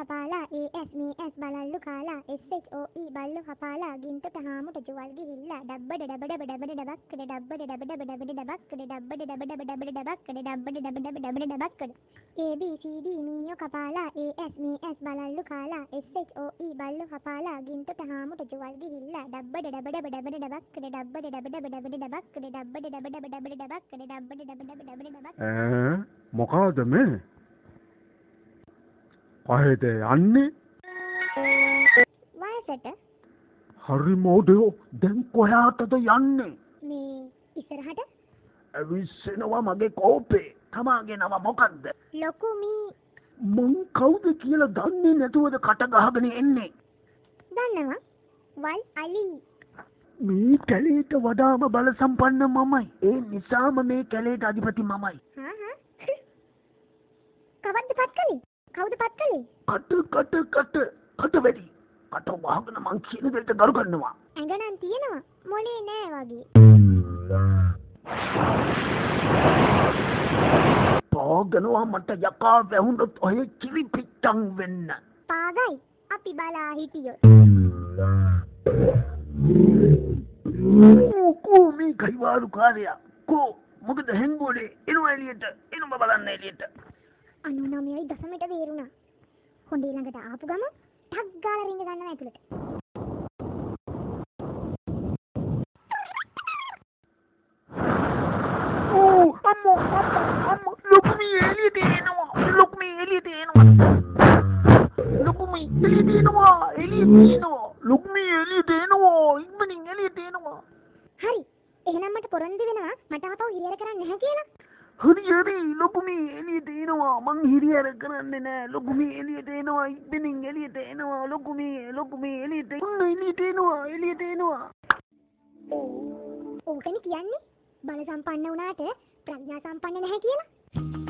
කපාලා ASMS බලල්ලු කාලා SHOE බල්ලු කපාලා ගින්තට හාමුට dual ගිහිල්ලා ඩබ්බඩ ඩබඩ ඩබඩ ඩබක්කඩ ඩබ්බඩ ඩබඩ ඩබඩ ඩබක්කඩ ඩබ්බඩ ඩබඩ ඩබඩ ඩබක්කඩ ඩබ්බඩ ඩබඩ ඩබඩ ඩබක්කඩ ABCD මීයෝ කපාලා ASMS බලල්ලු කාලා SHOE බල්ලු කපාලා ගින්තට හාමුට ජුවල් ගිහිල්ලා ඩබ්බඩ ඩබඩ ඩබඩ ඩබක්කඩ ඩබ්බඩ ඩබඩ ඩබඩ ඩබක්කඩ ඩබ්බඩ ඩබඩ ඩබඩ ඩබක්කඩ ඩබ්බඩ ඩබඩ ඩබඩ ඩබක්කඩ මොකද මේ කොහෙද යන්නේ වයසට හරි මොඩෝ දැන් කොහාටද යන්නේ මේ ඉස්සරහට ඇවිස්සෙනවා මගේ කෝපේ තමාගේ නම මොකක්ද ලොකු මී මං කවුද කියලා දන්නේ නැතුවද කට ගහගෙන එන්නේ දන්නවා වල් අලි මේ කැලේට වඩාම බල සම්පන්න මමයි ඒ නිසාම මේ කැලේට අධිපති මමයි කවද්ද පත් කළේ කවුද පත් කළේ කට වැඩි කට වහගෙන මං කියන දෙයට ගරු කරනවා ඇඟ නම් තියෙනවා මොලේ නෑ වගේ පාගනවා මට යකා වැහුනොත් ඔය කිරි පිට්ටම් වෙන්න පාගයි අපි බලා හිටියොත් කෝ මේ කයිවාරු කාර්යය කෝ මොකද හැංගෝලේ එනවා එළියට එනවා බලන්න එළියට 99.ට වේරුණා හොඳේ ළඟට ආපු ගම ටක් ගාලා රින්ග ගන්නවා ඇතුළට අම්මෝ ලොකුමී එළියට එනවා ලොකුමී එළියට එනවා ඉක්මනින් එළියට එනවා හරි එහෙනම් මට පොරොන්දු වෙනවා මට ආපහු හිරියර කරන්න නැහැ කියලා හරි ලොකුමී එළියට එනවා මං හිරියර කරන්නේ නෑ ලොකුමී එළියට එනවා ඉක්මනින් එළියට එනවා ලොකුමී එළියට එනවා ඕකනේ කියන්නේ බල සම්පන්න වුණාට ප්‍රඥා සම්පන්න නැහැ කියලා